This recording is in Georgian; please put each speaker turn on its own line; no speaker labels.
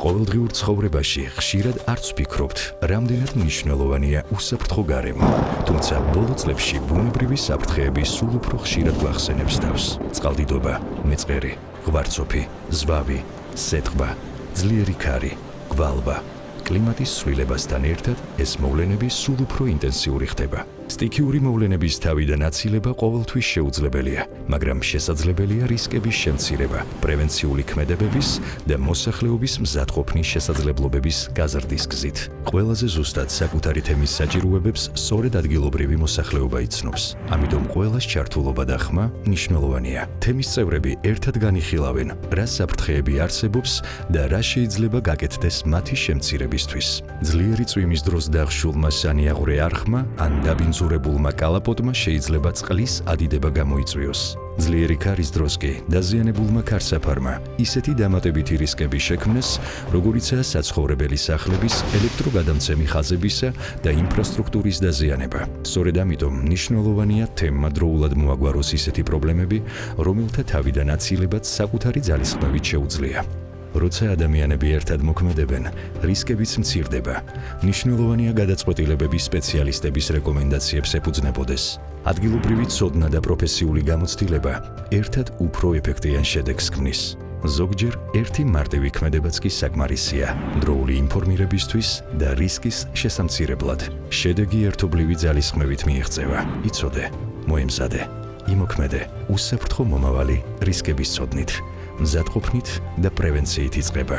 ყოველდღიურ ცხოვრებაში ხშირად არც ვფიქრობთ, რამდენად მნიშვნელოვანია უსაფრთხო გარემო. თუმცა ბოლო წლებში ბუნებრივი საფრთხეები სულ უფრო ხშირად გვახსენებს თავს. წყალდიდობა, მეწყერი, ღვარცოფი, ზვავი, სეტყვა, ძლიერი ქარი, გვალვა. კლიმატის ცვლილებასთან ერთად ეს მოვლენები სულ უფრო ინტენსიური ხდება. სტიქიური მოვლენების თავიდან აცილება ყოველთვის შეუძლებელია, მაგრამ შესაძლებელია რისკების შემცირება, პრევენციული ქმედებების და მოსახლეობის მზადყოფნის შესაძლებლობების გაზრდის გზით. ყველაზე ზუსტად საკუთარი თემის საჭიროებებს სწორედ ადგილობრივი მოსახლეობა იცნობს. ამიტომ ყველას ჩართულობა და ხმა მნიშვნელოვანია. თემის წევრები ერთად განიხილავენ, რა საფრთხეები არსებობს და რა შეიძლება გაკეთდეს მათი შემცირებისთვის. ძლიერი წვიმის დროს დახშულმა სანიაღვრე არხმა ან დაბინძურებულმა კალაპოტმა შეიძლება წყლის ადიდება გამოიწვიოს. ძლიერი ქარის დროს კი დაზიანებულმა ქარსაფარმა ისეთი დამატებითი რისკები შექმნეს, როგორიცაა საცხოვრებელი სახლების ელექტროგადამცემი ხაზებისა და ინფრასტრუქტურის დაზიანება. სწორედ ამიტომ მნიშვნელოვანია თემმა დროულად მოაგვაროს ისეთი პრობლემები, რომელთა თავიდან აცილებაც საკუთარი ძალისხმევით შეუძლია. როცა ადამიანები ერთად მოქმედებენ, რისკებიც მცირდება. მნიშვნელოვანია გადაწყვეტილებები სპეციალისტების რეკომენდაციებს ეფუძნებოდეს. ადგილობრივი ცოდნა და პროფესიული გამოცდილება ერთად უფრო ეფექტიან შედეგს ქმნის. ზოგჯერ ერთი მარტივი ქმედებაც კი საკმარისია დროული ინფორმირებისთვის და რისკის შესამცირებლად. შედეგი ერთობლივი ძალისხმევით მიიღწევა. იცოდე, მოემზადე, იმოქმედე უსაფრთხო მომავალი რისკების ცოდნით. მზადყოფნით და პრევენციით იწყება.